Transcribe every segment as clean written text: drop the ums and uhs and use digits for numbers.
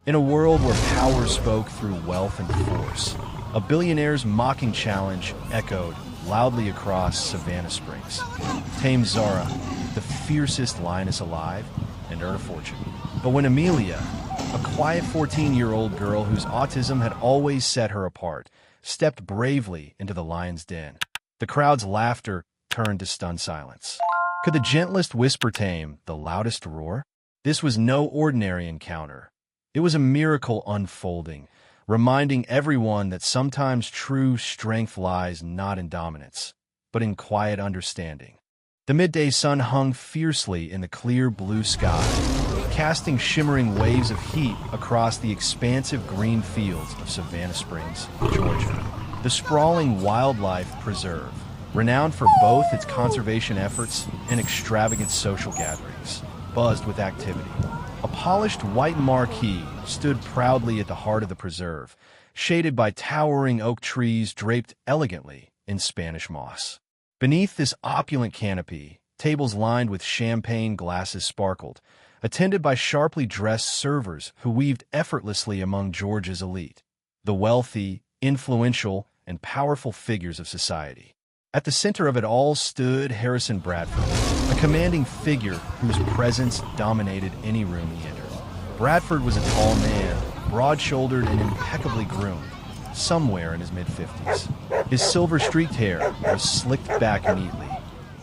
In a world where power spoke through wealth and force, a billionaire's mocking challenge echoed loudly across Savannah Springs. Tame Zara, the fiercest lioness alive, and earn a fortune. But when Amelia, a quiet 14-year-old girl whose autism had always set her apart, stepped bravely into the lion's den, the crowd's laughter turned to stunned silence. Could the gentlest whisper tame the loudest roar? This was no ordinary encounter. It was a miracle unfolding, reminding everyone that sometimes true strength lies not in dominance, but in quiet understanding. The midday sun hung fiercely in the clear blue sky, casting shimmering waves of heat across the expansive green fields of Savannah Springs, Georgia. The sprawling wildlife preserve, renowned for both its conservation efforts and extravagant social gatherings, buzzed with activity. A polished white marquee stood proudly at the heart of the preserve, shaded by towering oak trees draped elegantly in Spanish moss. Beneath this opulent canopy, tables lined with champagne glasses sparkled, attended by sharply dressed servers who weaved effortlessly among Georgia's elite, the wealthy, influential, and powerful figures of society. At the center of it all stood Harrison Bradford, a commanding figure whose presence dominated any room he entered. Bradford was a tall man, broad-shouldered and impeccably groomed, somewhere in his mid-50s. His silver-streaked hair was slicked back neatly,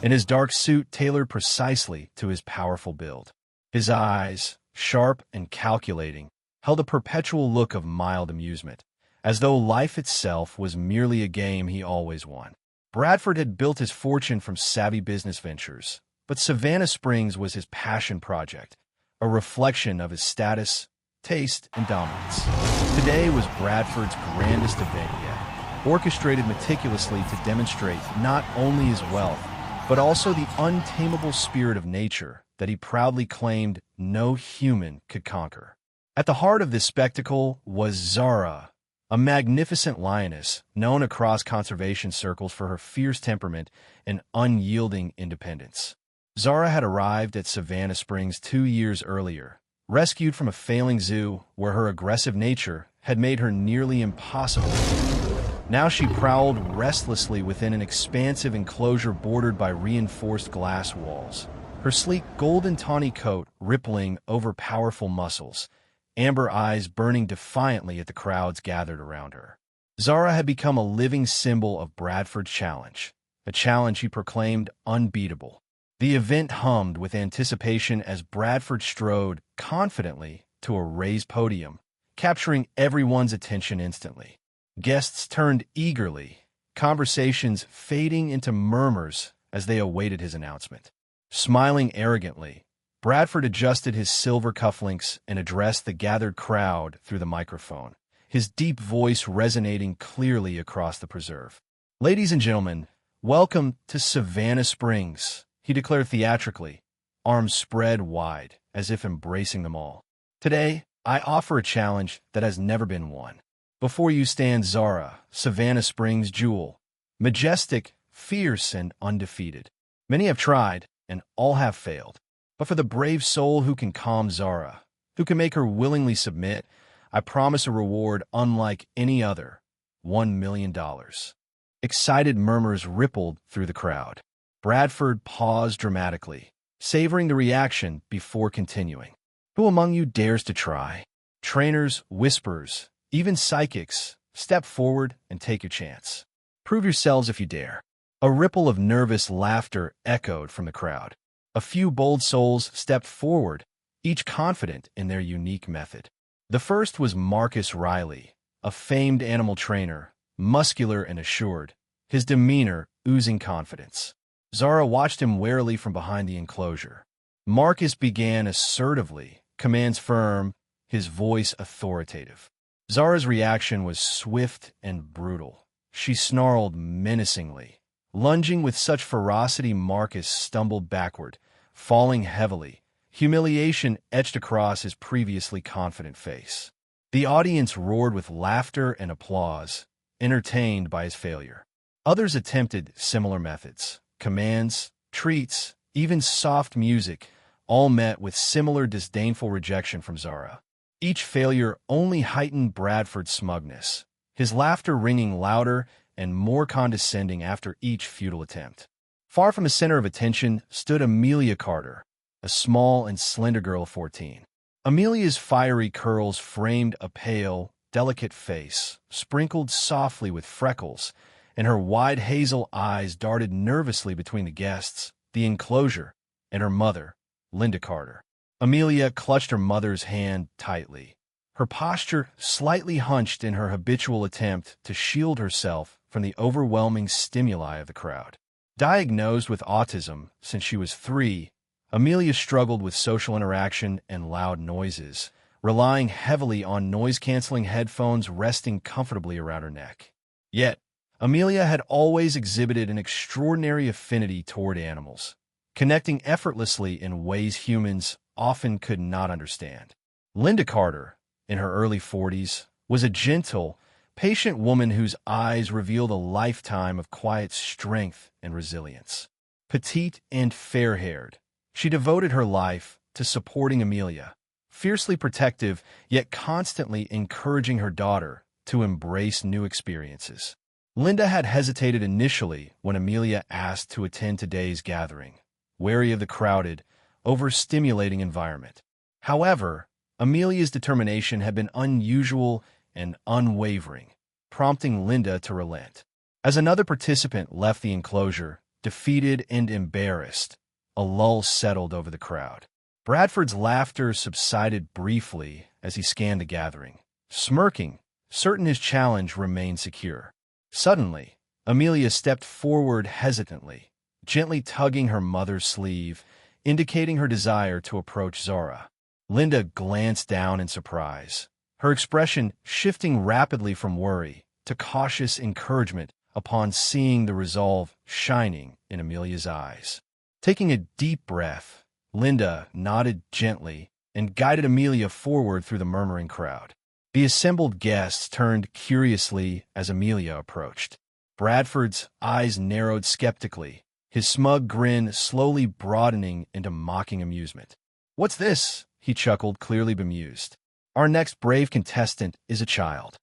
and his dark suit tailored precisely to his powerful build. His eyes, sharp and calculating, held a perpetual look of mild amusement, as though life itself was merely a game he always won. Bradford had built his fortune from savvy business ventures, but Savannah Springs was his passion project, a reflection of his status, taste, and dominance. Today was Bradford's grandest event yet, orchestrated meticulously to demonstrate not only his wealth, but also the untamable spirit of nature that he proudly claimed no human could conquer. At the heart of this spectacle was Zara, a magnificent lioness known across conservation circles for her fierce temperament and unyielding independence. Zara had arrived at Savannah Springs 2 years earlier, rescued from a failing zoo where her aggressive nature had made her nearly impossible. Now she prowled restlessly within an expansive enclosure bordered by reinforced glass walls, her sleek golden tawny coat rippling over powerful muscles, amber eyes burning defiantly at the crowds gathered around her. Zara had become a living symbol of Bradford's challenge, a challenge he proclaimed unbeatable. The event hummed with anticipation as Bradford strode confidently to a raised podium, capturing everyone's attention instantly. Guests turned eagerly, conversations fading into murmurs as they awaited his announcement. Smiling arrogantly, Bradford adjusted his silver cufflinks and addressed the gathered crowd through the microphone, his deep voice resonating clearly across the preserve. "Ladies and gentlemen, welcome to Savannah Springs," he declared theatrically, arms spread wide, as if embracing them all. "Today, I offer a challenge that has never been won. Before you stand Zara, Savannah Springs' jewel, majestic, fierce, and undefeated. Many have tried, and all have failed. But for the brave soul who can calm Zara, who can make her willingly submit, I promise a reward unlike any other, $1 million. Excited murmurs rippled through the crowd. Bradford paused dramatically, savoring the reaction before continuing. "Who among you dares to try? Trainers, whisperers, even psychics, step forward and take your chance. Prove yourselves if you dare." A ripple of nervous laughter echoed from the crowd. A few bold souls stepped forward, each confident in their unique method. The first was Marcus Riley, a famed animal trainer, muscular and assured, his demeanor oozing confidence. Zara watched him warily from behind the enclosure. Marcus began assertively, commands firm, his voice authoritative. Zara's reaction was swift and brutal. She snarled menacingly. Lunging with such ferocity, Marcus stumbled backward, falling heavily, humiliation etched across his previously confident face. The audience roared with laughter and applause, entertained by his failure. Others attempted similar methods. Commands, treats, even soft music, all met with similar disdainful rejection from Zara. Each failure only heightened Bradford's smugness, his laughter ringing louder and more condescending after each futile attempt. Far from the center of attention stood Amelia Carter, a small and slender girl of 14. Amelia's fiery curls framed a pale, delicate face, sprinkled softly with freckles, and her wide hazel eyes darted nervously between the guests, the enclosure, and her mother, Linda Carter. Amelia clutched her mother's hand tightly, her posture slightly hunched in her habitual attempt to shield herself from the overwhelming stimuli of the crowd. Diagnosed with autism since she was 3, Amelia struggled with social interaction and loud noises, relying heavily on noise-canceling headphones resting comfortably around her neck. Yet, Amelia had always exhibited an extraordinary affinity toward animals, connecting effortlessly in ways humans often could not understand. Linda Carter, in her early 40s, was a gentle, patient woman whose eyes revealed a lifetime of quiet strength and resilience. Petite and fair-haired, she devoted her life to supporting Amelia, fiercely protective yet constantly encouraging her daughter to embrace new experiences. Linda had hesitated initially when Amelia asked to attend today's gathering, wary of the crowded, overstimulating environment. However, Amelia's determination had been unusual and unwavering, prompting Linda to relent. As another participant left the enclosure, defeated and embarrassed, a lull settled over the crowd. Bradford's laughter subsided briefly as he scanned the gathering, smirking, certain his challenge remained secure. Suddenly, Amelia stepped forward hesitantly, gently tugging her mother's sleeve, indicating her desire to approach Zara. Linda glanced down in surprise, her expression shifting rapidly from worry to cautious encouragement upon seeing the resolve shining in Amelia's eyes. Taking a deep breath, Linda nodded gently and guided Amelia forward through the murmuring crowd. The assembled guests turned curiously as Amelia approached. Bradford's eyes narrowed skeptically, his smug grin slowly broadening into mocking amusement. "What's this?" he chuckled, clearly bemused. "Our next brave contestant is a child."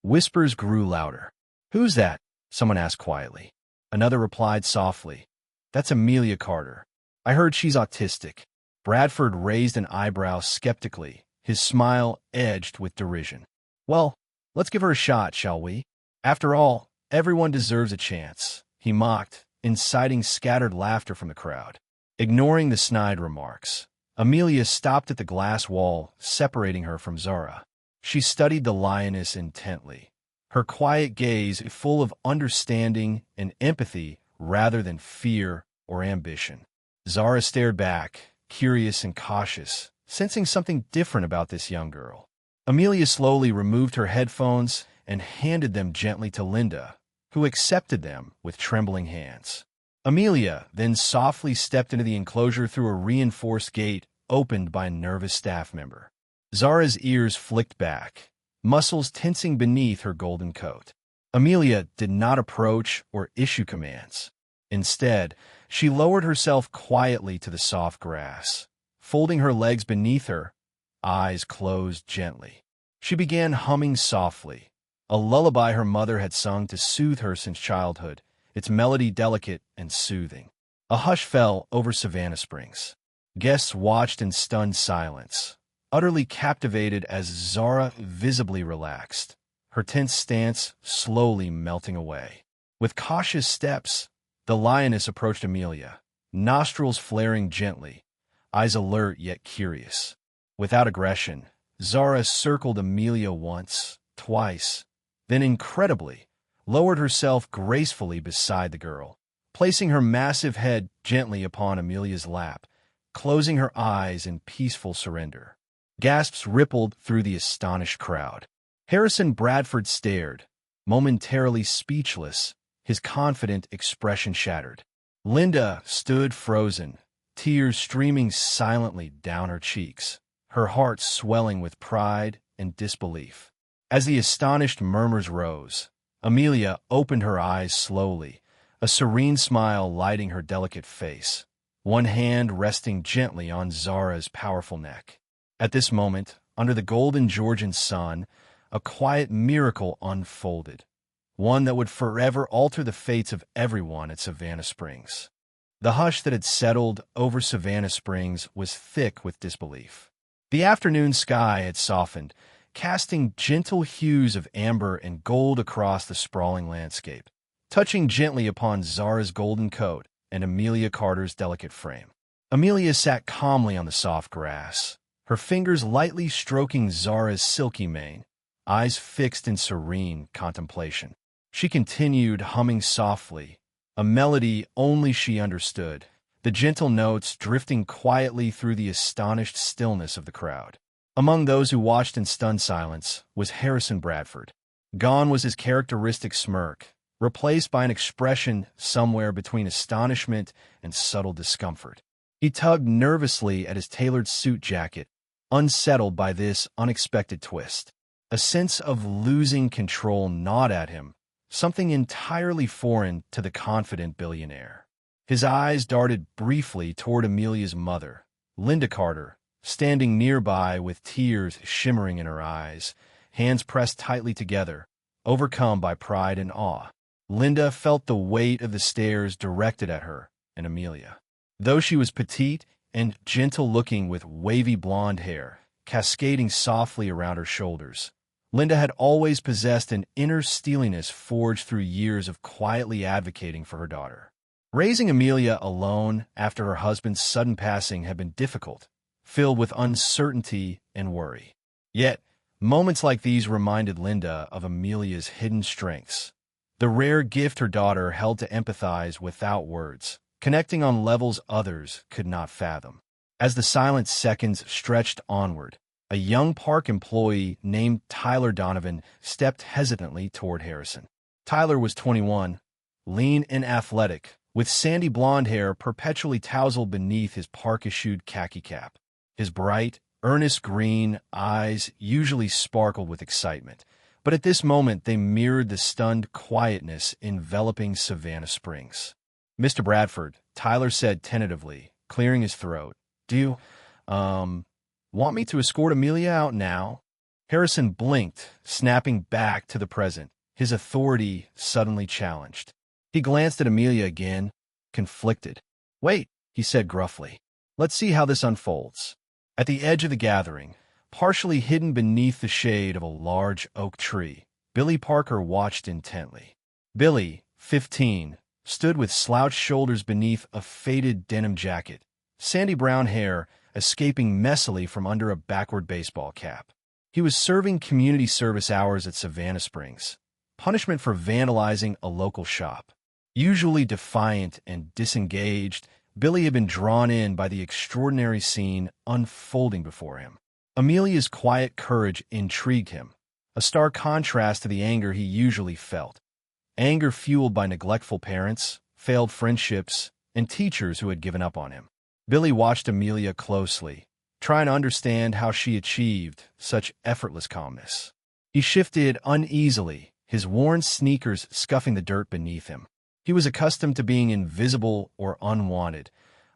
Whispers grew louder. "Who's that?" someone asked quietly. Another replied softly, "That's Amelia Carter. I heard she's autistic." Bradford raised an eyebrow skeptically, his smile edged with derision. "Well, let's give her a shot, shall we? After all, everyone deserves a chance," he mocked, inciting scattered laughter from the crowd. Ignoring the snide remarks, Amelia stopped at the glass wall separating her from Zara. She studied the lioness intently, her quiet gaze full of understanding and empathy rather than fear or ambition. Zara stared back, curious and cautious, sensing something different about this young girl. Amelia slowly removed her headphones and handed them gently to Linda, who accepted them with trembling hands. Amelia then softly stepped into the enclosure through a reinforced gate opened by a nervous staff member. Zara's ears flicked back, muscles tensing beneath her golden coat. Amelia did not approach or issue commands. Instead, she lowered herself quietly to the soft grass, folding her legs beneath her, eyes closed gently. She began humming softly, a lullaby her mother had sung to soothe her since childhood, its melody delicate and soothing. A hush fell over Savannah Springs. Guests watched in stunned silence, utterly captivated as Zara visibly relaxed, her tense stance slowly melting away. With cautious steps, the lioness approached Amelia, nostrils flaring gently, eyes alert yet curious. Without aggression, Zara circled Amelia once, twice, then incredibly, lowered herself gracefully beside the girl, placing her massive head gently upon Amelia's lap, closing her eyes in peaceful surrender. Gasps rippled through the astonished crowd. Harrison Bradford stared, momentarily speechless, his confident expression shattered. Linda stood frozen, tears streaming silently down her cheeks, her heart swelling with pride and disbelief. As the astonished murmurs rose, Amelia opened her eyes slowly, a serene smile lighting her delicate face, one hand resting gently on Zara's powerful neck. At this moment, under the golden Georgian sun, a quiet miracle unfolded, one that would forever alter the fates of everyone at Savannah Springs. The hush that had settled over Savannah Springs was thick with disbelief. The afternoon sky had softened, casting gentle hues of amber and gold across the sprawling landscape, touching gently upon Zara's golden coat and Amelia Carter's delicate frame. Amelia sat calmly on the soft grass, her fingers lightly stroking Zara's silky mane, eyes fixed in serene contemplation. She continued humming softly, a melody only she understood, the gentle notes drifting quietly through the astonished stillness of the crowd. Among those who watched in stunned silence was Harrison Bradford. Gone was his characteristic smirk, replaced by an expression somewhere between astonishment and subtle discomfort. He tugged nervously at his tailored suit jacket, unsettled by this unexpected twist. A sense of losing control gnawed at him, something entirely foreign to the confident billionaire. His eyes darted briefly toward Amelia's mother, Linda Carter, standing nearby with tears shimmering in her eyes, hands pressed tightly together, overcome by pride and awe. Linda felt the weight of the stares directed at her and Amelia. Though she was petite and gentle-looking with wavy blonde hair cascading softly around her shoulders, Linda had always possessed an inner steeliness forged through years of quietly advocating for her daughter. Raising Amelia alone after her husband's sudden passing had been difficult, filled with uncertainty and worry. Yet, moments like these reminded Linda of Amelia's hidden strengths, the rare gift her daughter held to empathize without words, connecting on levels others could not fathom. As the silent seconds stretched onward, a young park employee named Tyler Donovan stepped hesitantly toward Harrison. Tyler was 21, lean and athletic, with sandy blonde hair perpetually tousled beneath his park-issued khaki cap. His bright, earnest green eyes usually sparkled with excitement, but at this moment they mirrored the stunned quietness enveloping Savannah Springs. "Mr. Bradford," Tyler said tentatively, clearing his throat, "do you, want me to escort Amelia out now?" Harrison blinked, snapping back to the present, his authority suddenly challenged. He glanced at Amelia again, conflicted. "Wait," he said gruffly. "Let's see how this unfolds." At the edge of the gathering, partially hidden beneath the shade of a large oak tree, Billy Parker watched intently. Billy, 15, stood with slouched shoulders beneath a faded denim jacket, sandy brown hair escaping messily from under a backward baseball cap. He was serving community service hours at Savannah Springs, punishment for vandalizing a local shop. Usually defiant and disengaged, Billy had been drawn in by the extraordinary scene unfolding before him. Amelia's quiet courage intrigued him, a stark contrast to the anger he usually felt. Anger fueled by neglectful parents, failed friendships, and teachers who had given up on him. Billy watched Amelia closely, trying to understand how she achieved such effortless calmness. He shifted uneasily, his worn sneakers scuffing the dirt beneath him. He was accustomed to being invisible or unwanted.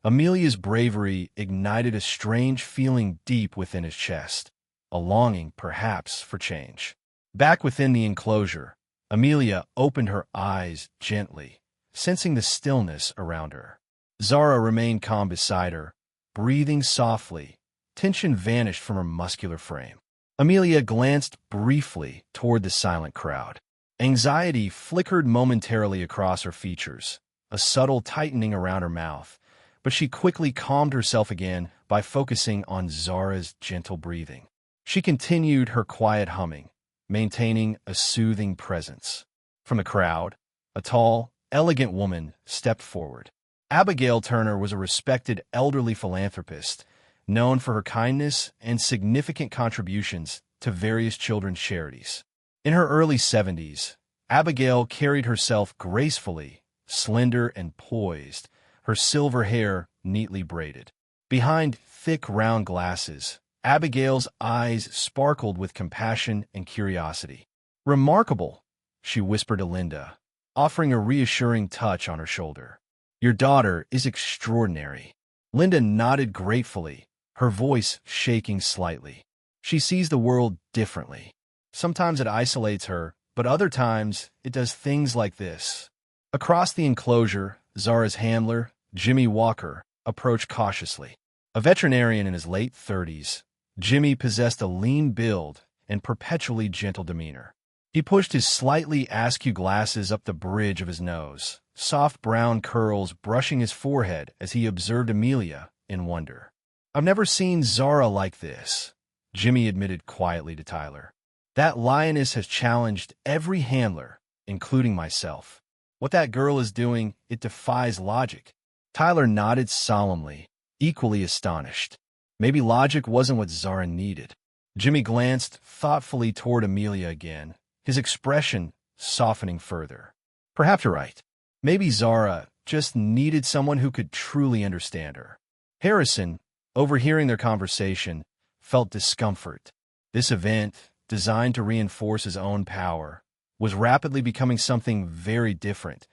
Amelia's bravery ignited a strange feeling deep within his chest, a longing, perhaps, for change. Back within the enclosure, Amelia opened her eyes gently, sensing the stillness around her. Zara remained calm beside her, breathing softly. Tension vanished from her muscular frame. Amelia glanced briefly toward the silent crowd. Anxiety flickered momentarily across her features, a subtle tightening around her mouth, but she quickly calmed herself again by focusing on Zara's gentle breathing. She continued her quiet humming, maintaining a soothing presence. From the crowd, a tall, elegant woman stepped forward. Abigail Turner was a respected elderly philanthropist, known for her kindness and significant contributions to various children's charities. In her early 70s, Abigail carried herself gracefully, slender and poised, her silver hair neatly braided. Behind thick round glasses, Abigail's eyes sparkled with compassion and curiosity. "Remarkable," she whispered to Linda, offering a reassuring touch on her shoulder. "Your daughter is extraordinary." Linda nodded gratefully, her voice shaking slightly. She sees the world differently. Sometimes it isolates her, but other times it does things like this. Across the enclosure, Zara's handler, Jimmy Walker, approached cautiously. A veterinarian in his late 30s, Jimmy possessed a lean build and perpetually gentle demeanor. He pushed his slightly askew glasses up the bridge of his nose, soft brown curls brushing his forehead as he observed Amelia in wonder. "I've never seen Zara like this," Jimmy admitted quietly to Tyler. "That lioness has challenged every handler, including myself. What that girl is doing, it defies logic." Tyler nodded solemnly, equally astonished. Maybe logic wasn't what Zara needed. Jimmy glanced thoughtfully toward Amelia again, his expression softening further. "Perhaps you're right. Maybe Zara just needed someone who could truly understand her." Harrison, overhearing their conversation, felt discomfort. This event, designed to reinforce his own power, was rapidly becoming something very different,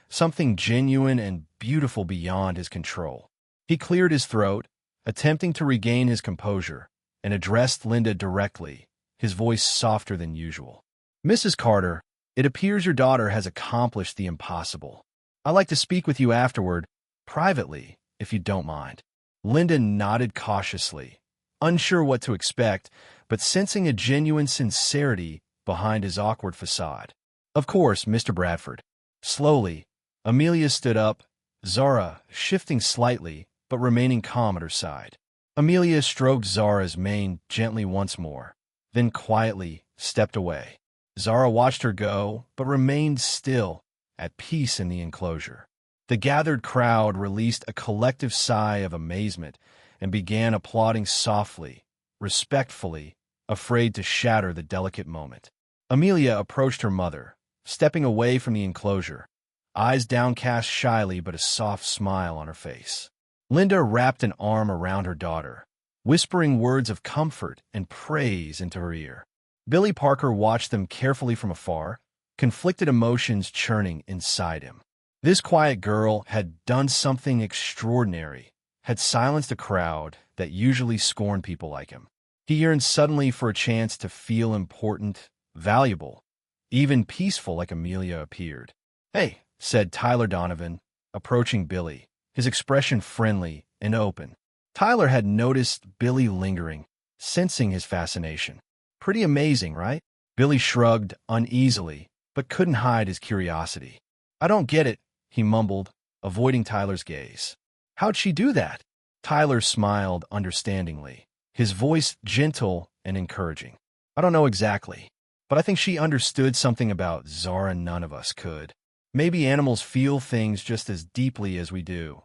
something genuine and beautiful beyond his control. He cleared his throat, attempting to regain his composure, and addressed Linda directly, his voice softer than usual. "Mrs. Carter, it appears your daughter has accomplished the impossible. I'd like to speak with you afterward, privately, if you don't mind." Linda nodded cautiously, unsure what to expect, but sensing a genuine sincerity behind his awkward facade. "Of course, Mr. Bradford." Slowly, Amelia stood up, Zara shifting slightly, but remaining calm at her side. Amelia stroked Zara's mane gently once more, then quietly stepped away. Zara watched her go, but remained still, at peace in the enclosure. The gathered crowd released a collective sigh of amazement and began applauding softly, respectfully, afraid to shatter the delicate moment. Amelia approached her mother, stepping away from the enclosure, eyes downcast shyly but a soft smile on her face. Linda wrapped an arm around her daughter, whispering words of comfort and praise into her ear. Billy Parker watched them carefully from afar, conflicted emotions churning inside him. This quiet girl had done something extraordinary, had silenced a crowd that usually scorned people like him. He yearned suddenly for a chance to feel important, valuable, even peaceful like Amelia appeared. "Hey," said Tyler Donovan, approaching Billy, his expression friendly and open. Tyler had noticed Billy lingering, sensing his fascination. "Pretty amazing, right?" Billy shrugged uneasily, but couldn't hide his curiosity. "I don't get it," he mumbled, avoiding Tyler's gaze. "How'd she do that?" Tyler smiled understandingly, his voice gentle and encouraging. "I don't know exactly, but I think she understood something about Zara none of us could. Maybe animals feel things just as deeply as we do.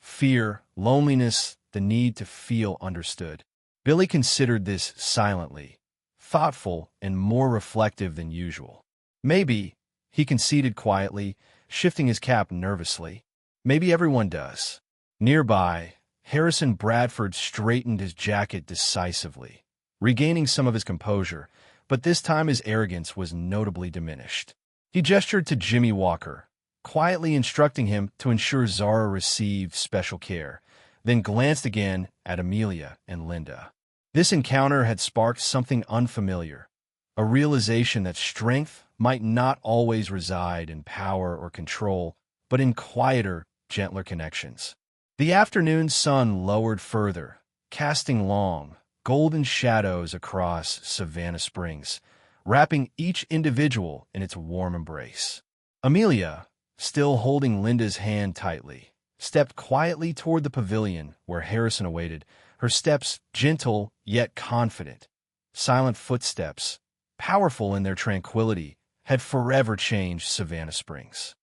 Fear, loneliness, the need to feel understood." Billy considered this silently, thoughtful and more reflective than usual. "Maybe," he conceded quietly, shifting his cap nervously. "Maybe everyone does." Nearby, Harrison Bradford straightened his jacket decisively, regaining some of his composure, but this time his arrogance was notably diminished. He gestured to Jimmy Walker, quietly instructing him to ensure Zara received special care, then glanced again at Amelia and Linda. This encounter had sparked something unfamiliar, a realization that strength might not always reside in power or control, but in quieter, gentler connections. The afternoon sun lowered further, casting long, golden shadows across Savannah Springs, wrapping each individual in its warm embrace. Amelia, still holding Linda's hand tightly, stepped quietly toward the pavilion where Harrison awaited, her steps gentle yet confident. Silent footsteps, powerful in their tranquility, had forever changed Savannah Springs.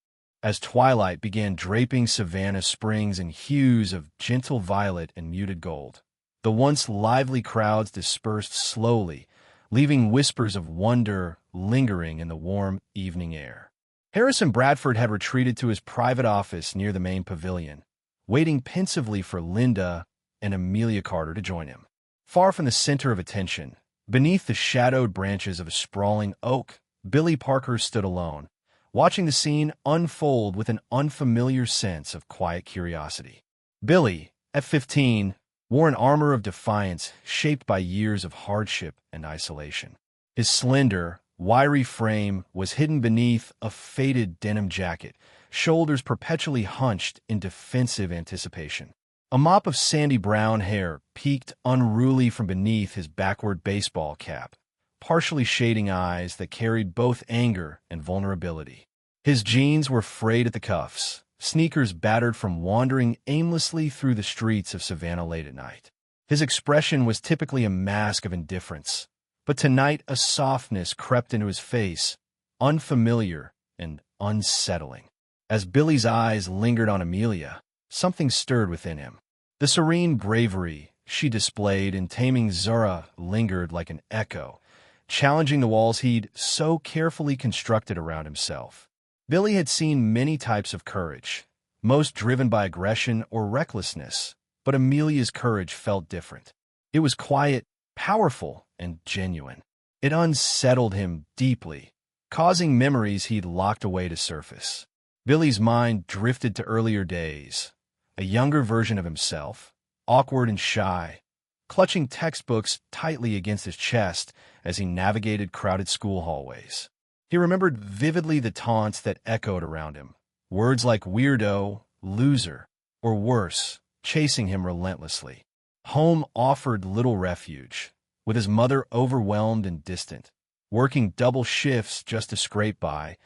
As twilight began draping Savannah Springs in hues of gentle violet and muted gold, the once lively crowds dispersed slowly, leaving whispers of wonder lingering in the warm evening air. Harrison Bradford had retreated to his private office near the main pavilion, waiting pensively for Linda and Amelia Carter to join him. Far from the center of attention, beneath the shadowed branches of a sprawling oak, Billy Parker stood alone, watching the scene unfold with an unfamiliar sense of quiet curiosity. Billy, at 15, wore an armor of defiance shaped by years of hardship and isolation. His slender, wiry frame was hidden beneath a faded denim jacket, shoulders perpetually hunched in defensive anticipation. A mop of sandy brown hair peeked unruly from beneath his backward baseball cap, partially shading eyes that carried both anger and vulnerability. His jeans were frayed at the cuffs, sneakers battered from wandering aimlessly through the streets of Savannah late at night. His expression was typically a mask of indifference, but tonight a softness crept into his face, unfamiliar and unsettling. As Billy's eyes lingered on Amelia, something stirred within him. The serene bravery she displayed in taming Zara lingered like an echo, challenging the walls he'd so carefully constructed around himself. Billy had seen many types of courage, most driven by aggression or recklessness, but Amelia's courage felt different. It was quiet, powerful, and genuine. It unsettled him deeply, causing memories he'd locked away to surface. Billy's mind drifted to earlier days, a younger version of himself, awkward and shy, clutching textbooks tightly against his chest as he navigated crowded school hallways. He remembered vividly the taunts that echoed around him, words like weirdo, loser, or worse, chasing him relentlessly. Home offered little refuge, with his mother overwhelmed and distant, working double shifts just to scrape by,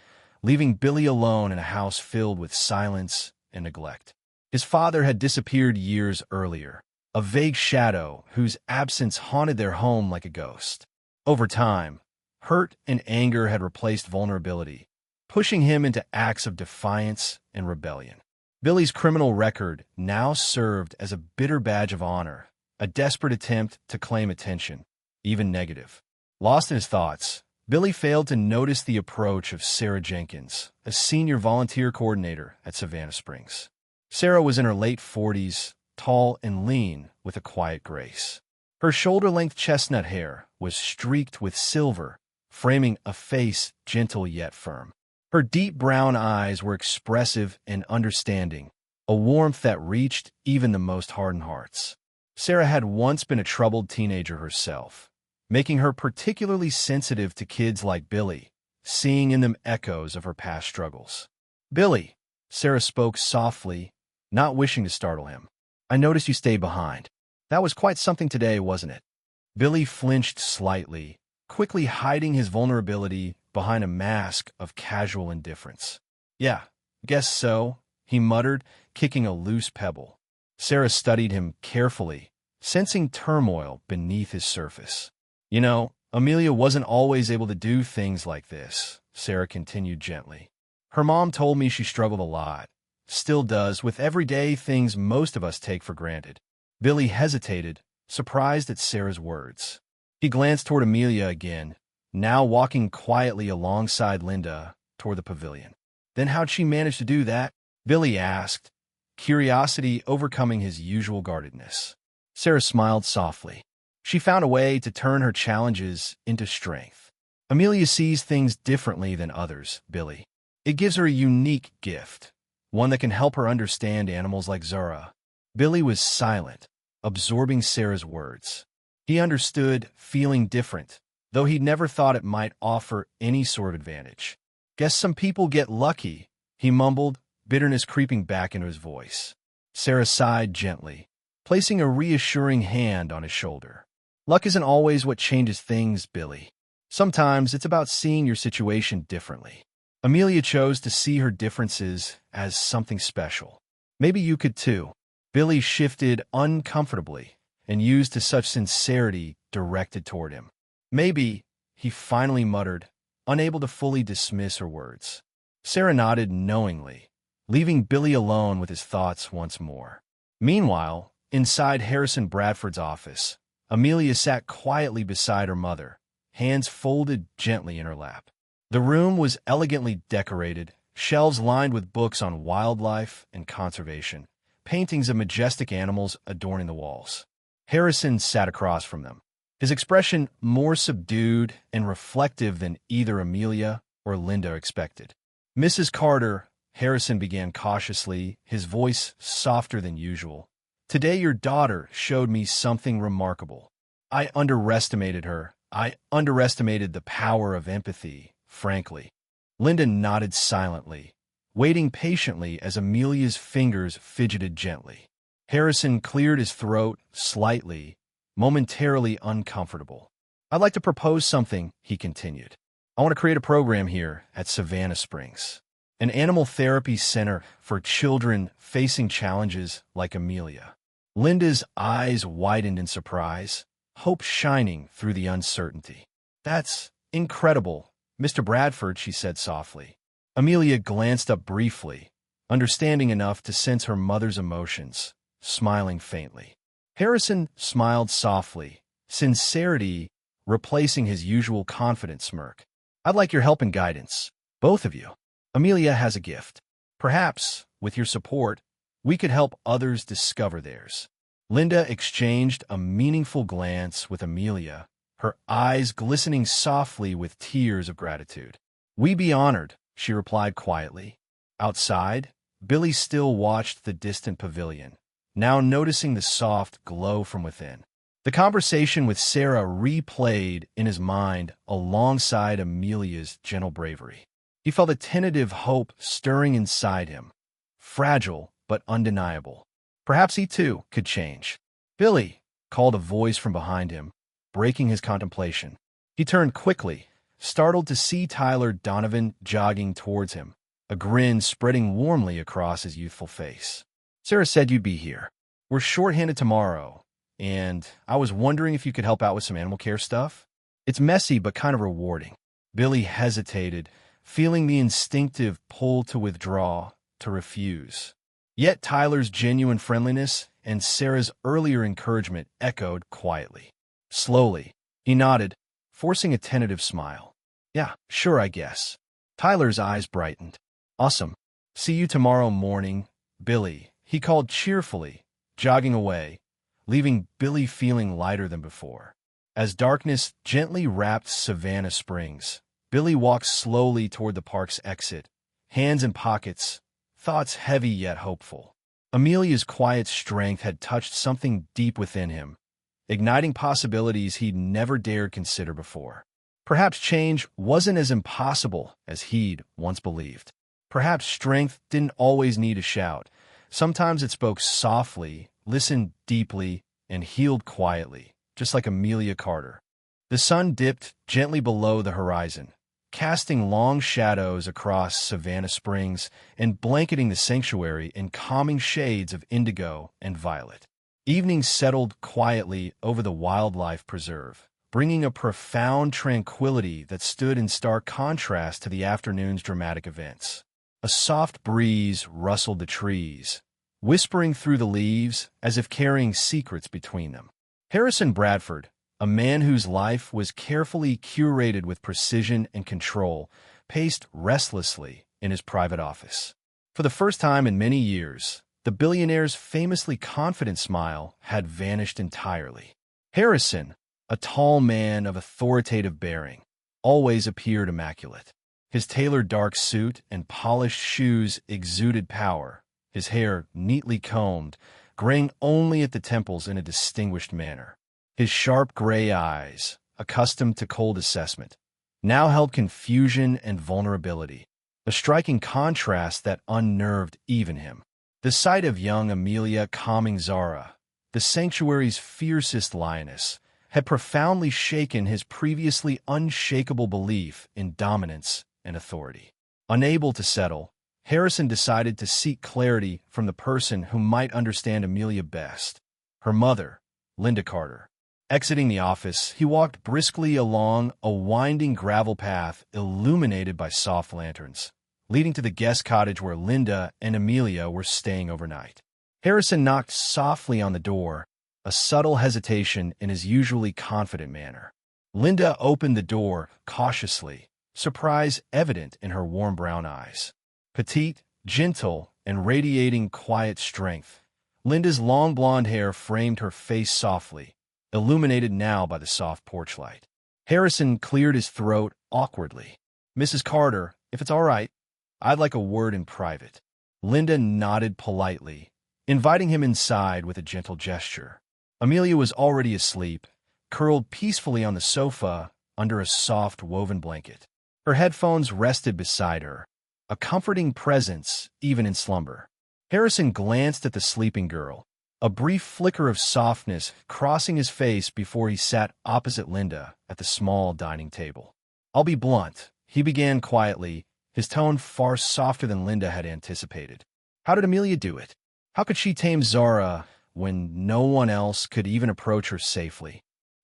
leaving Billy alone in a house filled with silence and neglect. His father had disappeared years earlier, a vague shadow whose absence haunted their home like a ghost. Over time, hurt and anger had replaced vulnerability, pushing him into acts of defiance and rebellion. Billy's criminal record now served as a bitter badge of honor, a desperate attempt to claim attention, even negative. Lost in his thoughts, Billy failed to notice the approach of Sarah Jenkins, a senior volunteer coordinator at Savannah Springs. Sarah was in her late 40s, tall and lean, with a quiet grace. Her shoulder-length chestnut hair was streaked with silver, framing a face gentle yet firm. Her deep brown eyes were expressive and understanding, a warmth that reached even the most hardened hearts. Sarah had once been a troubled teenager herself, making her particularly sensitive to kids like Billy, seeing in them echoes of her past struggles. "Billy," Sarah spoke softly, not wishing to startle him. "I noticed you stayed behind. That was quite something today, wasn't it?" Billy flinched slightly, quickly hiding his vulnerability behind a mask of casual indifference. "Yeah, guess so," he muttered, kicking a loose pebble. Sarah studied him carefully, sensing turmoil beneath his surface. "You know, Amelia wasn't always able to do things like this," Sarah continued gently. "Her mom told me she struggled a lot, still does, with everyday things most of us take for granted." Billy hesitated, surprised at Sarah's words. He glanced toward Amelia again, now walking quietly alongside Linda toward the pavilion. "Then how'd she manage to do that?" Billy asked, curiosity overcoming his usual guardedness. Sarah smiled softly. "She found a way to turn her challenges into strength. Amelia sees things differently than others, Billy. It gives her a unique gift, one that can help her understand animals like Zara." Billy was silent, absorbing Sarah's words. He understood feeling different, though he'd never thought it might offer any sort of advantage. "Guess some people get lucky," he mumbled, bitterness creeping back into his voice. Sarah sighed gently, placing a reassuring hand on his shoulder. "Luck isn't always what changes things, Billy. Sometimes it's about seeing your situation differently." Amelia chose to see her differences as something special. "Maybe you could too." Billy shifted uncomfortably and used to such sincerity directed toward him. "Maybe," he finally muttered, unable to fully dismiss her words. Sarah nodded knowingly, leaving Billy alone with his thoughts once more. Meanwhile, inside Harrison Bradford's office, Amelia sat quietly beside her mother, hands folded gently in her lap. The room was elegantly decorated, shelves lined with books on wildlife and conservation, paintings of majestic animals adorning the walls. Harrison sat across from them, his expression more subdued and reflective than either Amelia or Linda expected. "Mrs. Carter," Harrison began cautiously, his voice softer than usual, Today your daughter showed me something remarkable. I underestimated her. I underestimated the power of empathy, frankly. Linda nodded silently, waiting patiently as Amelia's fingers fidgeted gently. Harrison cleared his throat slightly, momentarily uncomfortable. "I'd like to propose something," he continued. "I want to create a program here at Savannah Springs. An animal therapy center for children facing challenges like Amelia." Linda's eyes widened in surprise, hope shining through the uncertainty. "That's incredible, Mr. Bradford," she said softly. Amelia glanced up briefly, understanding enough to sense her mother's emotions, smiling faintly. Harrison smiled softly, sincerity replacing his usual confident smirk. "I'd like your help and guidance, both of you. Amelia has a gift. Perhaps, with your support, we could help others discover theirs." Linda exchanged a meaningful glance with Amelia, her eyes glistening softly with tears of gratitude. "We'd be honored," she replied quietly. Outside, Billy still watched the distant pavilion, now noticing the soft glow from within. The conversation with Zara replayed in his mind alongside Amelia's gentle bravery. He felt a tentative hope stirring inside him, fragile but undeniable. Perhaps he too could change. "Billy," called a voice from behind him, breaking his contemplation. He turned quickly, startled to see Tyler Donovan jogging towards him, a grin spreading warmly across his youthful face. "Sarah said you'd be here. We're short-handed tomorrow, and I was wondering if you could help out with some animal care stuff. It's messy but kind of rewarding." Billy hesitated, feeling the instinctive pull to withdraw, to refuse. Yet Tyler's genuine friendliness and Sarah's earlier encouragement echoed quietly. Slowly, he nodded, forcing a tentative smile. "Yeah, sure, I guess." Tyler's eyes brightened. "Awesome. See you tomorrow morning, Billy," he called cheerfully, jogging away, leaving Billy feeling lighter than before. As darkness gently wrapped Savannah Springs, Billy walked slowly toward the park's exit, hands in pockets, thoughts heavy yet hopeful. Amelia's quiet strength had touched something deep within him, igniting possibilities he'd never dared consider before. Perhaps change wasn't as impossible as he'd once believed. Perhaps strength didn't always need a shout. Sometimes it spoke softly, listened deeply, and healed quietly, just like Amelia Carter. The sun dipped gently below the horizon, casting long shadows across Savannah Springs and blanketing the sanctuary in calming shades of indigo and violet. Evening settled quietly over the wildlife preserve, bringing a profound tranquility that stood in stark contrast to the afternoon's dramatic events. A soft breeze rustled the trees, whispering through the leaves as if carrying secrets between them. Harrison Bradford, a man whose life was carefully curated with precision and control, paced restlessly in his private office. For the first time in many years, the billionaire's famously confident smile had vanished entirely. Harrison, a tall man of authoritative bearing, always appeared immaculate. His tailored dark suit and polished shoes exuded power, his hair neatly combed, graying only at the temples in a distinguished manner. His sharp gray eyes, accustomed to cold assessment, now held confusion and vulnerability, a striking contrast that unnerved even him. The sight of young Amelia calming Zara, the sanctuary's fiercest lioness, had profoundly shaken his previously unshakable belief in dominance and authority. Unable to settle, Harrison decided to seek clarity from the person who might understand Amelia best, her mother, Linda Carter. Exiting the office, he walked briskly along a winding gravel path illuminated by soft lanterns, leading to the guest cottage where Linda and Amelia were staying overnight. Harrison knocked softly on the door, a subtle hesitation in his usually confident manner. Linda opened the door cautiously, surprise evident in her warm brown eyes. Petite, gentle, and radiating quiet strength, Linda's long blonde hair framed her face softly, illuminated now by the soft porch light. Harrison cleared his throat awkwardly. "Mrs. Carter, if it's all right, I'd like a word in private." Linda nodded politely, inviting him inside with a gentle gesture. Amelia was already asleep, curled peacefully on the sofa under a soft woven blanket. Her headphones rested beside her, a comforting presence even in slumber. Harrison glanced at the sleeping girl, a brief flicker of softness crossing his face before he sat opposite Linda at the small dining table. "I'll be blunt," he began quietly, his tone far softer than Linda had anticipated. "How did Amelia do it? How could she tame Zara when no one else could even approach her safely?"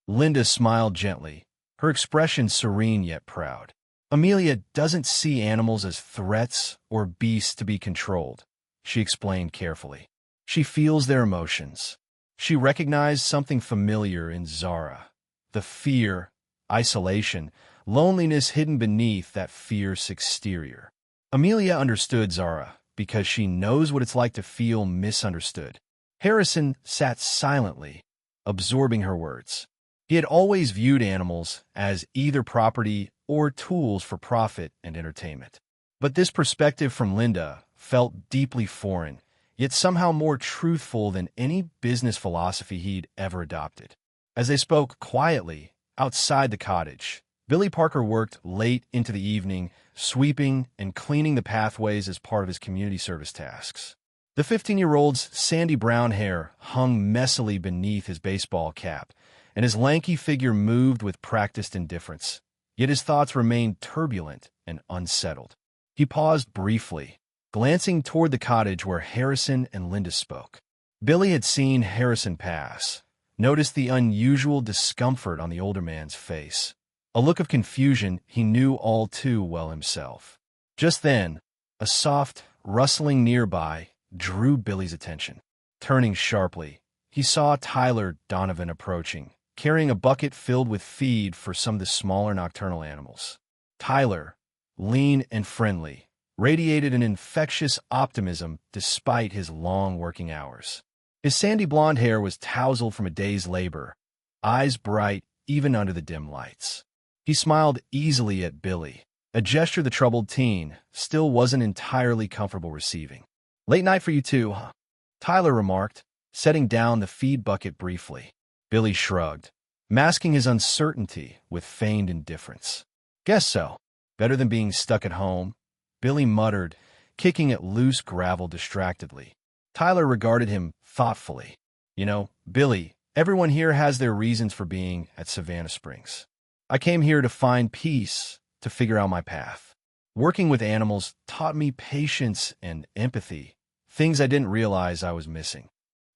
Linda smiled gently, her expression serene yet proud. "Amelia doesn't see animals as threats or beasts to be controlled," she explained carefully. "She feels their emotions. She recognized something familiar in Zara, the fear, isolation, loneliness hidden beneath that fierce exterior. Amelia understood Zara because she knows what it's like to feel misunderstood." Harrison sat silently, absorbing her words. He had always viewed animals as either property or tools for profit and entertainment. But this perspective from Linda felt deeply foreign, yet somehow more truthful than any business philosophy he'd ever adopted. As they spoke quietly outside the cottage, Billy Parker worked late into the evening, sweeping and cleaning the pathways as part of his community service tasks. The 15-year-old's sandy brown hair hung messily beneath his baseball cap, and his lanky figure moved with practiced indifference. Yet his thoughts remained turbulent and unsettled. He paused briefly, glancing toward the cottage where Harrison and Linda spoke. Billy had seen Harrison pass, noticed the unusual discomfort on the older man's face, a look of confusion he knew all too well himself. Just then, a soft rustling nearby drew Billy's attention. Turning sharply, he saw Tyler Donovan approaching, carrying a bucket filled with feed for some of the smaller nocturnal animals. Tyler, lean and friendly, radiated an infectious optimism despite his long working hours. His sandy blonde hair was tousled from a day's labor, eyes bright even under the dim lights. He smiled easily at Billy, a gesture the troubled teen still wasn't entirely comfortable receiving. "Late night for you too, huh?" Tyler remarked, setting down the feed bucket briefly. Billy shrugged, masking his uncertainty with feigned indifference. "Guess so. Better than being stuck at home," Billy muttered, kicking at loose gravel distractedly. Tyler regarded him thoughtfully. "You know, Billy, everyone here has their reasons for being at Savannah Springs. I came here to find peace, to figure out my path. Working with animals taught me patience and empathy, things I didn't realize I was missing."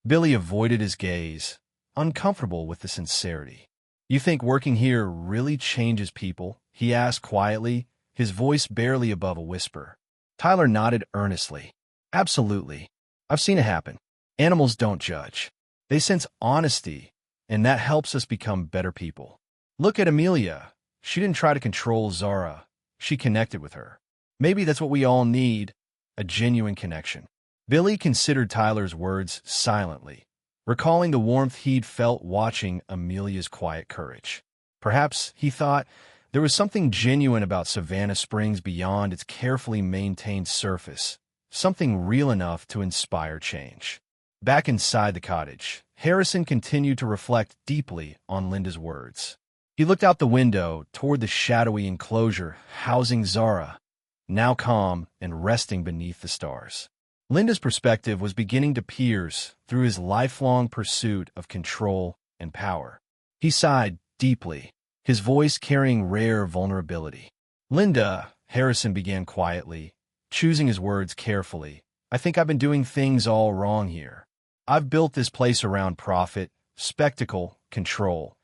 Billy avoided his gaze, uncomfortable with the sincerity. "You think working here really changes people?" he asked quietly, his voice barely above a whisper. Tyler nodded earnestly. "Absolutely. I've seen it happen. Animals don't judge. They sense honesty, and that helps us become better people. Look at Amelia. She didn't try to control Zara. She connected with her. Maybe that's what we all need, a genuine connection." Billy considered Tyler's words silently, recalling the warmth he'd felt watching Amelia's quiet courage. Perhaps, he thought, there was something genuine about Savannah Springs beyond its carefully maintained surface, something real enough to inspire change. Back inside the cottage, Harrison continued to reflect deeply on Linda's words. He looked out the window toward the shadowy enclosure housing Zara, now calm and resting beneath the stars. Linda's perspective was beginning to pierce through his lifelong pursuit of control and power. He sighed deeply, his voice carrying rare vulnerability. "Linda," Harrison began quietly, choosing his words carefully, "I think I've been doing things all wrong here. I've built this place around profit, spectacle, control,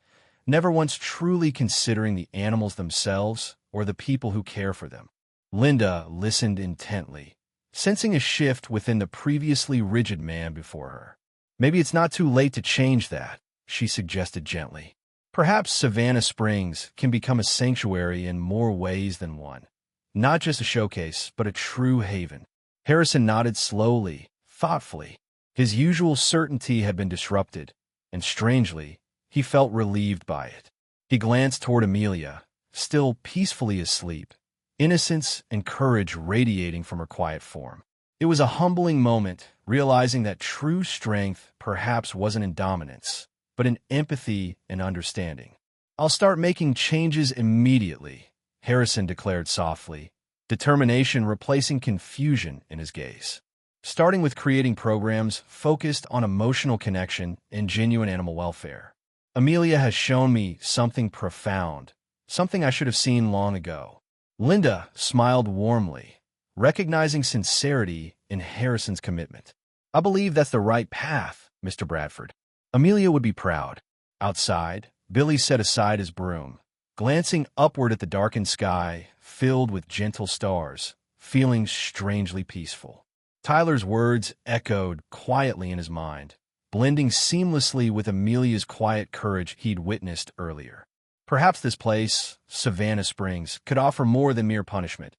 never once truly considering the animals themselves or the people who care for them." Linda listened intently, sensing a shift within the previously rigid man before her. "Maybe it's not too late to change that," she suggested gently. "Perhaps Savannah Springs can become a sanctuary in more ways than one. Not just a showcase, but a true haven." Harrison nodded slowly, thoughtfully. His usual certainty had been disrupted, and strangely, he felt relieved by it. He glanced toward Amelia, still peacefully asleep, innocence and courage radiating from her quiet form. It was a humbling moment, realizing that true strength perhaps wasn't in dominance, but in empathy and understanding. "I'll start making changes immediately," Harrison declared softly, determination replacing confusion in his gaze. "Starting with creating programs focused on emotional connection and genuine animal welfare. Amelia has shown me something profound, something I should have seen long ago." Linda smiled warmly, recognizing sincerity in Harrison's commitment. "I believe that's the right path, Mr. Bradford. Amelia would be proud." Outside, Billy set aside his broom, glancing upward at the darkened sky filled with gentle stars, feeling strangely peaceful. Tyler's words echoed quietly in his mind, blending seamlessly with Amelia's quiet courage he'd witnessed earlier. Perhaps this place, Savannah Springs, could offer more than mere punishment.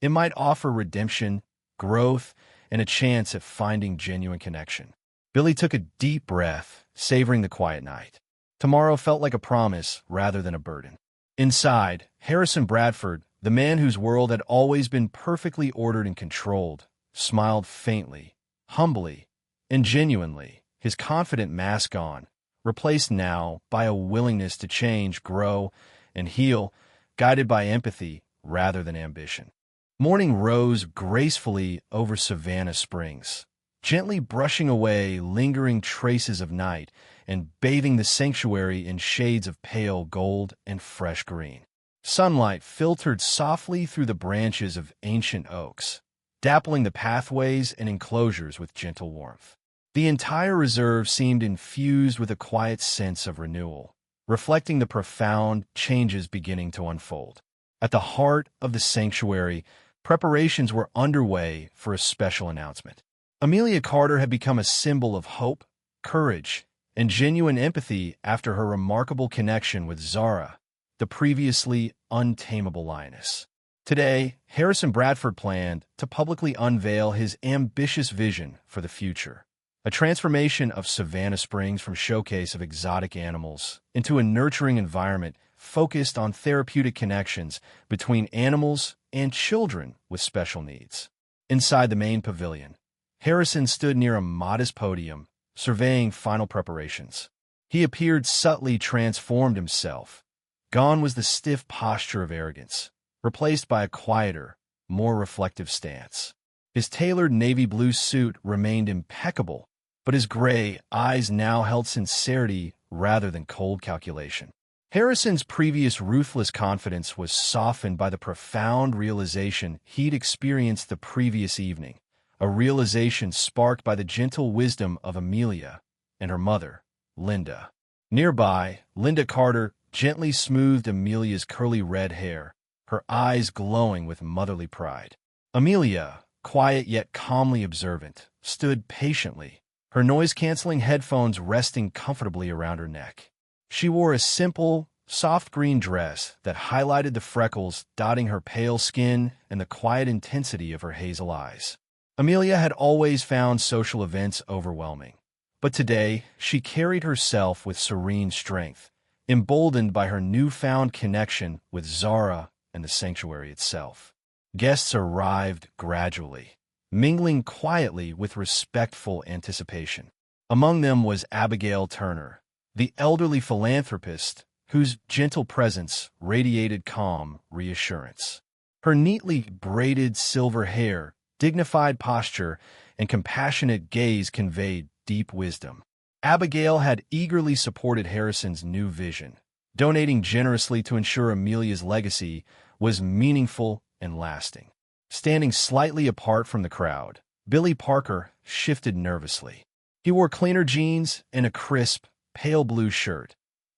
It might offer redemption, growth, and a chance at finding genuine connection. Billy took a deep breath, savoring the quiet night. Tomorrow felt like a promise rather than a burden. Inside, Harrison Bradford, the man whose world had always been perfectly ordered and controlled, smiled faintly, humbly, and genuinely, his confident mask on, replaced now by a willingness to change, grow, and heal, guided by empathy rather than ambition. Morning rose gracefully over Savannah Springs, gently brushing away lingering traces of night and bathing the sanctuary in shades of pale gold and fresh green. Sunlight filtered softly through the branches of ancient oaks, dappling the pathways and enclosures with gentle warmth. The entire reserve seemed infused with a quiet sense of renewal, reflecting the profound changes beginning to unfold. At the heart of the sanctuary, preparations were underway for a special announcement. Amelia Carter had become a symbol of hope, courage, and genuine empathy after her remarkable connection with Zara, the previously untamable lioness. Today, Harrison Bradford planned to publicly unveil his ambitious vision for the future, a transformation of Savannah Springs from showcase of exotic animals into a nurturing environment focused on therapeutic connections between animals and children with special needs. Inside the main pavilion, Harrison stood near a modest podium, surveying final preparations. He appeared subtly transformed himself. Gone was the stiff posture of arrogance, replaced by a quieter, more reflective stance. His tailored navy blue suit remained impeccable, but his gray eyes now held sincerity rather than cold calculation. Harrison's previous ruthless confidence was softened by the profound realization he'd experienced the previous evening, a realization sparked by the gentle wisdom of Amelia and her mother, Linda. Nearby, Linda Carter gently smoothed Amelia's curly red hair, her eyes glowing with motherly pride. Amelia, quiet yet calmly observant, stood patiently, her noise-canceling headphones resting comfortably around her neck. She wore a simple, soft green dress that highlighted the freckles dotting her pale skin and the quiet intensity of her hazel eyes. Amelia had always found social events overwhelming, but today she carried herself with serene strength, emboldened by her newfound connection with Zara and the sanctuary itself. Guests arrived gradually, mingling quietly with respectful anticipation. Among them was Abigail Turner, the elderly philanthropist whose gentle presence radiated calm reassurance. Her neatly braided silver hair, dignified posture, and compassionate gaze conveyed deep wisdom. Abigail had eagerly supported Harrison's new vision, donating generously to ensure Amelia's legacy was meaningful and lasting. Standing slightly apart from the crowd, Billy Parker shifted nervously. He wore cleaner jeans and a crisp, pale blue shirt,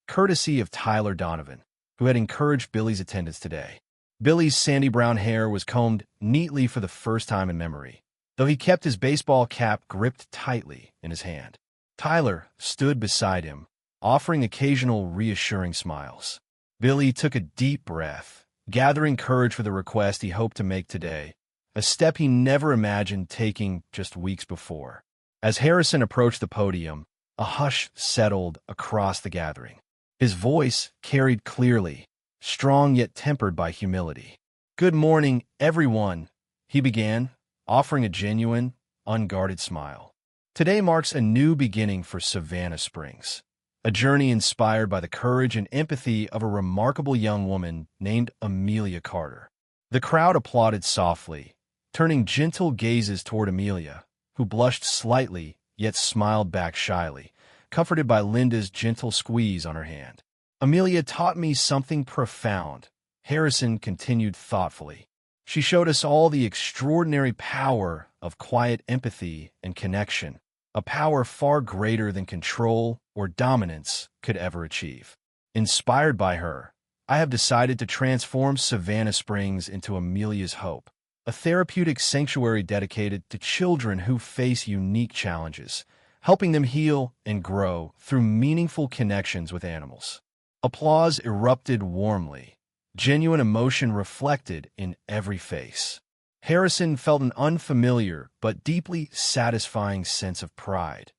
courtesy of Tyler Donovan, who had encouraged Billy's attendance today. Billy's sandy brown hair was combed neatly for the first time in memory, though he kept his baseball cap gripped tightly in his hand. Tyler stood beside him, offering occasional reassuring smiles. Billy took a deep breath, gathering courage for the request he hoped to make today, a step he never imagined taking just weeks before. As Harrison approached the podium, a hush settled across the gathering. His voice carried clearly, strong yet tempered by humility. "Good morning, everyone," he began, offering a genuine, unguarded smile. Today marks a new beginning for Savannah Springs, a journey inspired by the courage and empathy of a remarkable young woman named Amelia Carter. The crowd applauded softly, turning gentle gazes toward Amelia, who blushed slightly yet smiled back shyly, comforted by Linda's gentle squeeze on her hand. Amelia taught me something profound, Harrison continued thoughtfully. She showed us all the extraordinary power of quiet empathy and connection, a power far greater than control or dominance could ever achieve. Inspired by her, I have decided to transform Savannah Springs into Amelia's Hope, a therapeutic sanctuary dedicated to children who face unique challenges, helping them heal and grow through meaningful connections with animals. Applause erupted warmly, genuine emotion reflected in every face. Harrison felt an unfamiliar but deeply satisfying sense of pride,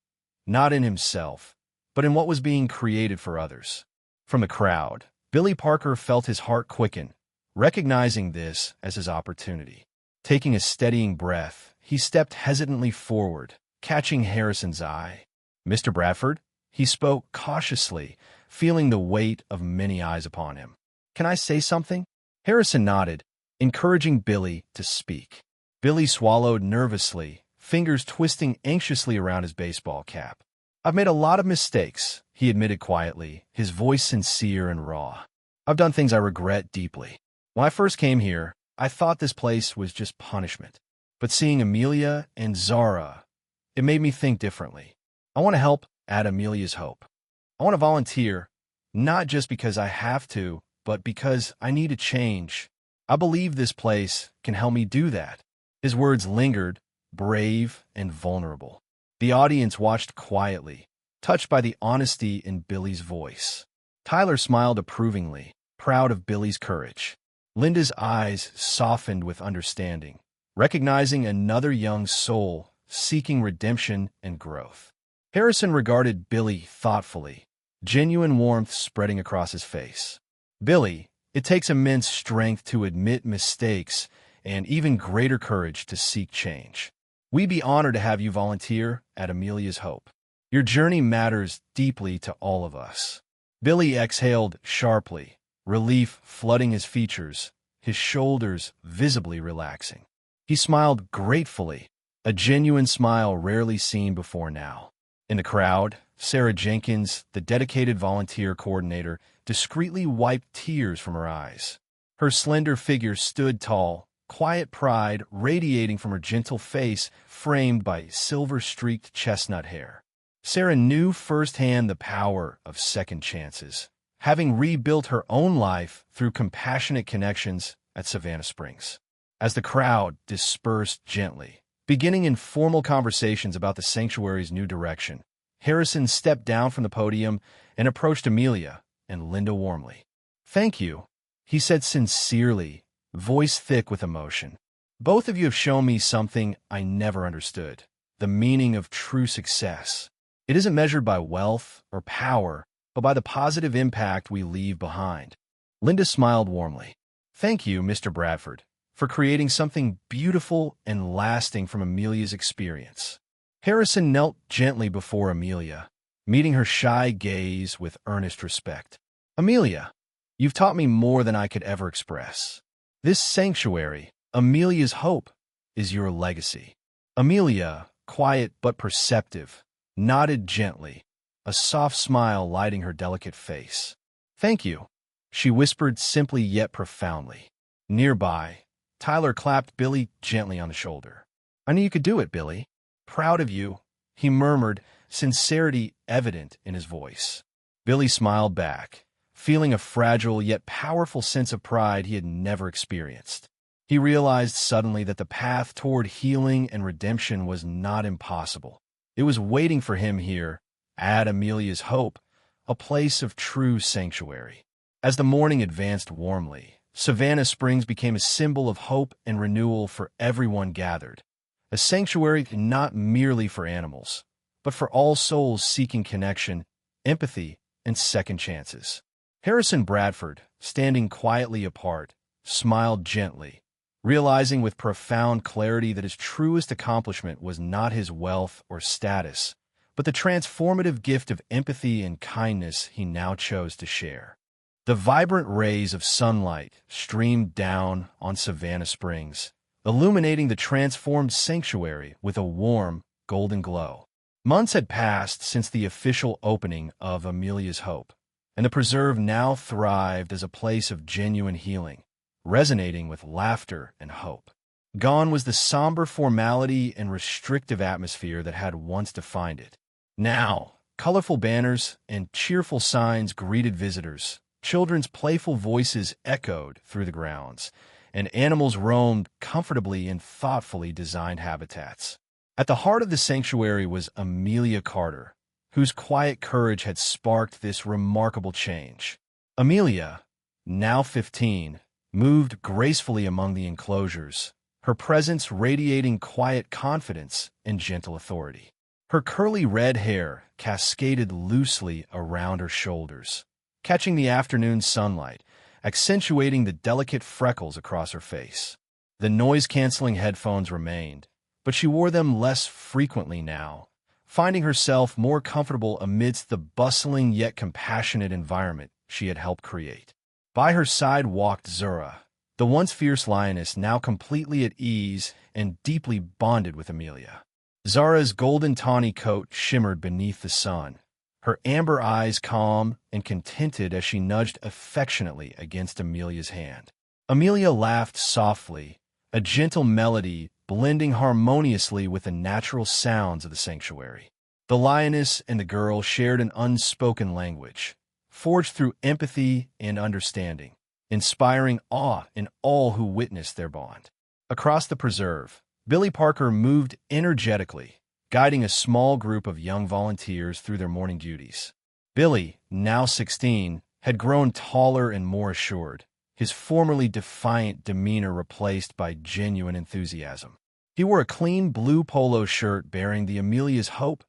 not in himself, but in what was being created for others. From the crowd, Billy Parker felt his heart quicken, recognizing this as his opportunity. Taking a steadying breath, he stepped hesitantly forward, catching Harrison's eye. "Mr. Bradford?" He spoke cautiously, feeling the weight of many eyes upon him. "Can I say something?" Harrison nodded, encouraging Billy to speak. Billy swallowed nervously, fingers twisting anxiously around his baseball cap. "I've made a lot of mistakes," he admitted quietly, his voice sincere and raw. "I've done things I regret deeply. When I first came here, I thought this place was just punishment. But seeing Amelia and Zara, it made me think differently. I want to help at Amelia's Hope. I want to volunteer, not just because I have to, but because I need a change. I believe this place can help me do that." His words lingered, brave and vulnerable. The audience watched quietly, touched by the honesty in Billy's voice. Tyler smiled approvingly, proud of Billy's courage. Linda's eyes softened with understanding, recognizing another young soul seeking redemption and growth. Harrison regarded Billy thoughtfully, genuine warmth spreading across his face. "Billy, it takes immense strength to admit mistakes and even greater courage to seek change. We'd be honored to have you volunteer at Amelia's Hope. Your journey matters deeply to all of us." Billy exhaled sharply, relief flooding his features, his shoulders visibly relaxing. He smiled gratefully, a genuine smile rarely seen before now. In the crowd, Sarah Jenkins, the dedicated volunteer coordinator, discreetly wiped tears from her eyes. Her slender figure stood tall, quiet pride radiating from her gentle face framed by silver-streaked chestnut hair. Sarah knew firsthand the power of second chances, having rebuilt her own life through compassionate connections at Savannah Springs. As the crowd dispersed gently, beginning informal conversations about the sanctuary's new direction, Harrison stepped down from the podium and approached Amelia and Linda warmly. "Thank you," he said sincerely, voice thick with emotion. "Both of you have shown me something I never understood, the meaning of true success. It isn't measured by wealth or power, but by the positive impact we leave behind." Linda smiled warmly. "Thank you, Mr. Bradford, for creating something beautiful and lasting from Amelia's experience." Harrison knelt gently before Amelia, meeting her shy gaze with earnest respect. "Amelia, you've taught me more than I could ever express. This sanctuary, Amelia's Hope, is your legacy." Amelia, quiet but perceptive, nodded gently, a soft smile lighting her delicate face. "Thank you," she whispered simply yet profoundly. Nearby, Tyler clapped Billy gently on the shoulder. "I knew you could do it, Billy. Proud of you," he murmured, sincerity evident in his voice. Billy smiled back, feeling a fragile yet powerful sense of pride he had never experienced. He realized suddenly that the path toward healing and redemption was not impossible. It was waiting for him here, at Amelia's Hope, a place of true sanctuary. As the morning advanced warmly, Savannah Springs became a symbol of hope and renewal for everyone gathered, a sanctuary not merely for animals, but for all souls seeking connection, empathy, and second chances. Harrison Bradford, standing quietly apart, smiled gently, realizing with profound clarity that his truest accomplishment was not his wealth or status, but the transformative gift of empathy and kindness he now chose to share. The vibrant rays of sunlight streamed down on Savannah Springs, illuminating the transformed sanctuary with a warm, golden glow. Months had passed since the official opening of Amelia's Hope, and the preserve now thrived as a place of genuine healing, resonating with laughter and hope. Gone was the somber formality and restrictive atmosphere that had once defined it. Now, colorful banners and cheerful signs greeted visitors, children's playful voices echoed through the grounds, and animals roamed comfortably in thoughtfully designed habitats. At the heart of the sanctuary was Amelia Carter, whose quiet courage had sparked this remarkable change. Amelia, now 15, moved gracefully among the enclosures, her presence radiating quiet confidence and gentle authority. Her curly red hair cascaded loosely around her shoulders, catching the afternoon sunlight, accentuating the delicate freckles across her face. The noise-canceling headphones remained, but she wore them less frequently now, finding herself more comfortable amidst the bustling yet compassionate environment she had helped create. By her side walked Zara, the once fierce lioness now completely at ease and deeply bonded with Amelia. Zara's golden tawny coat shimmered beneath the sun, her amber eyes calm and contented as she nudged affectionately against Amelia's hand. Amelia laughed softly, a gentle melody blending harmoniously with the natural sounds of the sanctuary. The lioness and the girl shared an unspoken language, forged through empathy and understanding, inspiring awe in all who witnessed their bond. Across the preserve, Billy Parker moved energetically, guiding a small group of young volunteers through their morning duties. Billy, now 16, had grown taller and more assured, his formerly defiant demeanor replaced by genuine enthusiasm. He wore a clean blue polo shirt bearing the Amelia's Hope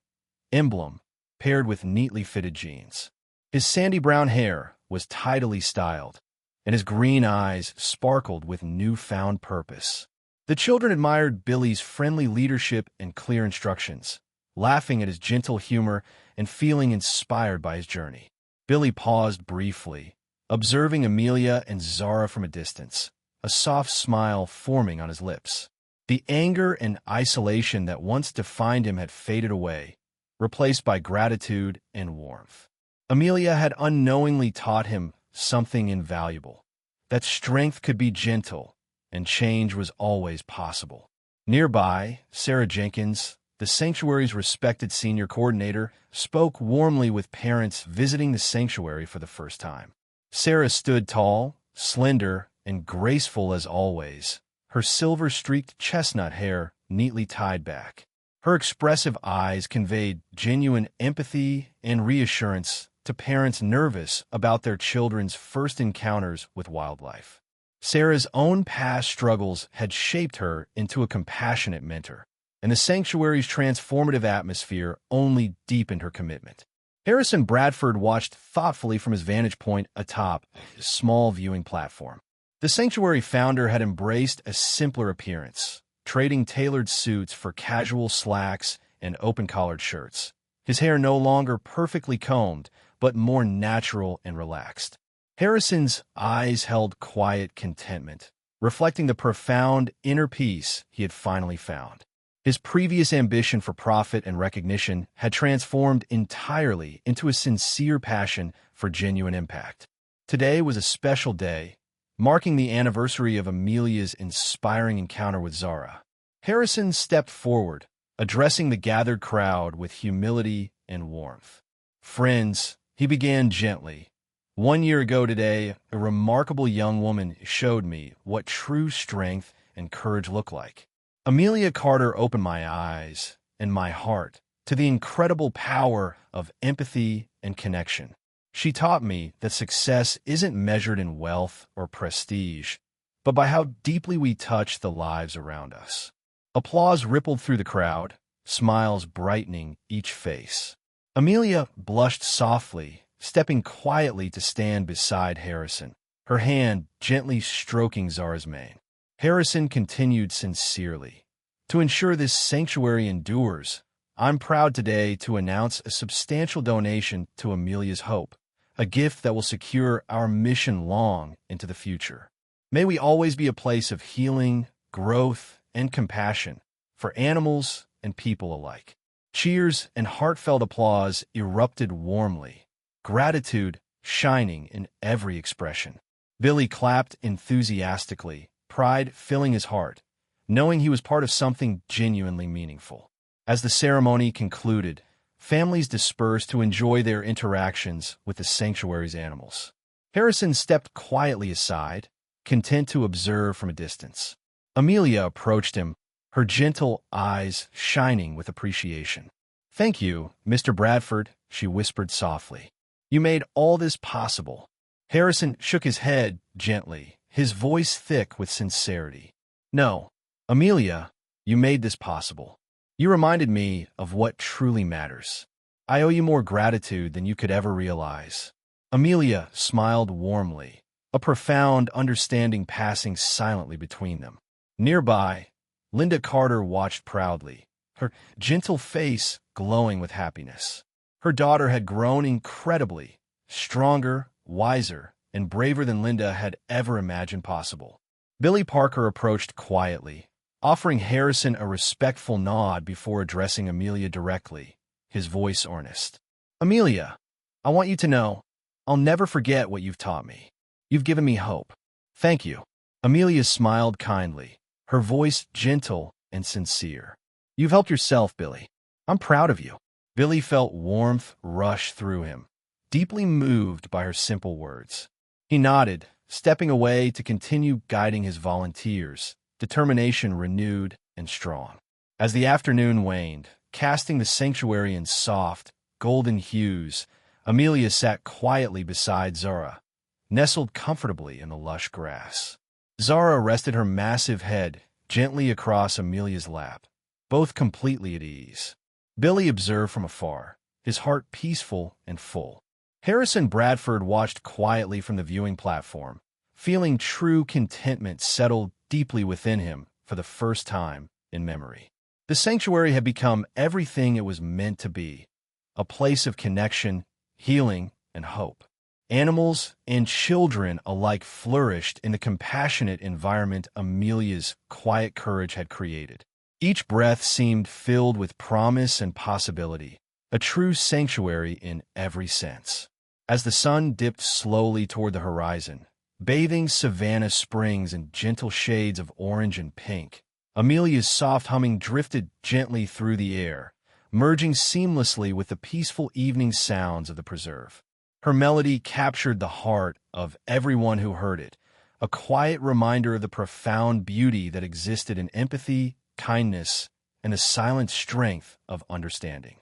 emblem, paired with neatly fitted jeans. His sandy brown hair was tidily styled, and his green eyes sparkled with newfound purpose. The children admired Billy's friendly leadership and clear instructions, laughing at his gentle humor and feeling inspired by his journey. Billy paused briefly, observing Amelia and Zara from a distance, a soft smile forming on his lips. The anger and isolation that once defined him had faded away, replaced by gratitude and warmth. Amelia had unknowingly taught him something invaluable, that strength could be gentle, and change was always possible. Nearby, Sarah Jenkins, the sanctuary's respected senior coordinator, spoke warmly with parents visiting the sanctuary for the first time. Sarah stood tall, slender, and graceful as always, her silver-streaked chestnut hair neatly tied back. Her expressive eyes conveyed genuine empathy and reassurance to parents nervous about their children's first encounters with wildlife. Sarah's own past struggles had shaped her into a compassionate mentor, and the sanctuary's transformative atmosphere only deepened her commitment. Harrison Bradford watched thoughtfully from his vantage point atop a small viewing platform. The sanctuary founder had embraced a simpler appearance, trading tailored suits for casual slacks and open-collared shirts. His hair no longer perfectly combed, but more natural and relaxed. Harrison's eyes held quiet contentment, reflecting the profound inner peace he had finally found. His previous ambition for profit and recognition had transformed entirely into a sincere passion for genuine impact. Today was a special day, marking the anniversary of Amelia's inspiring encounter with Zara. Harrison stepped forward, addressing the gathered crowd with humility and warmth. "Friends," he began gently, "1 year ago today, a remarkable young woman showed me what true strength and courage look like. Amelia Carter opened my eyes and my heart to the incredible power of empathy and connection. She taught me that success isn't measured in wealth or prestige, but by how deeply we touch the lives around us." Applause rippled through the crowd, smiles brightening each face. Amelia blushed softly, stepping quietly to stand beside Harrison, her hand gently stroking Zara's mane. Harrison continued sincerely. To ensure this sanctuary endures, I'm proud today to announce a substantial donation to Amelia's Hope, a gift that will secure our mission long into the future. May we always be a place of healing, growth, and compassion for animals and people alike. Cheers and heartfelt applause erupted warmly, gratitude shining in every expression. Billy clapped enthusiastically, pride filling his heart, knowing he was part of something genuinely meaningful. As the ceremony concluded, families dispersed to enjoy their interactions with the sanctuary's animals. Harrison stepped quietly aside, content to observe from a distance. Amelia approached him, her gentle eyes shining with appreciation. "Thank you, Mr. Bradford," she whispered softly. "You made all this possible." Harrison shook his head gently, his voice thick with sincerity. "No, Amelia, you made this possible. You reminded me of what truly matters. I owe you more gratitude than you could ever realize." Amelia smiled warmly, a profound understanding passing silently between them. Nearby, Linda Carter watched proudly, her gentle face glowing with happiness. Her daughter had grown incredibly, stronger, wiser, and braver than Linda had ever imagined possible. Billy Parker approached quietly, offering Harrison a respectful nod before addressing Amelia directly, his voice earnest. "Amelia, I want you to know, I'll never forget what you've taught me. You've given me hope. Thank you." Amelia smiled kindly, her voice gentle and sincere. "You've helped yourself, Billy. I'm proud of you." Billy felt warmth rush through him, deeply moved by her simple words. He nodded, stepping away to continue guiding his volunteers, determination renewed and strong. As the afternoon waned, casting the sanctuary in soft, golden hues, Amelia sat quietly beside Zara, nestled comfortably in the lush grass. Zara rested her massive head gently across Amelia's lap, both completely at ease. Billy observed from afar, his heart peaceful and full. Harrison Bradford watched quietly from the viewing platform, feeling true contentment settle deeply within him for the first time in memory. The sanctuary had become everything it was meant to be, a place of connection, healing, and hope. Animals and children alike flourished in the compassionate environment Amelia's quiet courage had created. Each breath seemed filled with promise and possibility, a true sanctuary in every sense. As the sun dipped slowly toward the horizon, bathing Savannah Springs in gentle shades of orange and pink, Amelia's soft humming drifted gently through the air, merging seamlessly with the peaceful evening sounds of the preserve. Her melody captured the heart of everyone who heard it, a quiet reminder of the profound beauty that existed in empathy, kindness, and the silent strength of understanding.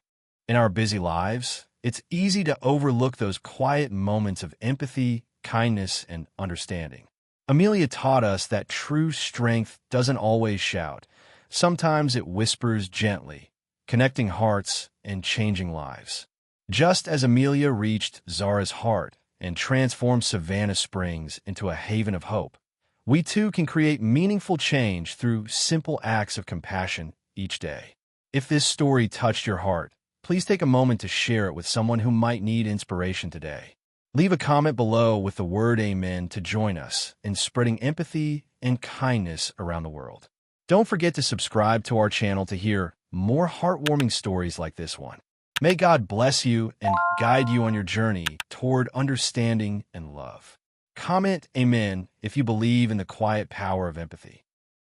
In our busy lives, it's easy to overlook those quiet moments of empathy, kindness, and understanding. Amelia taught us that true strength doesn't always shout. Sometimes it whispers gently, connecting hearts and changing lives. Just as Amelia reached Zara's heart and transformed Savannah Springs into a haven of hope, we too can create meaningful change through simple acts of compassion each day. If this story touched your heart, please take a moment to share it with someone who might need inspiration today. Leave a comment below with the word "Amen" to join us in spreading empathy and kindness around the world. Don't forget to subscribe to our channel to hear more heartwarming stories like this one. May God bless you and guide you on your journey toward understanding and love. Comment "Amen" if you believe in the quiet power of empathy.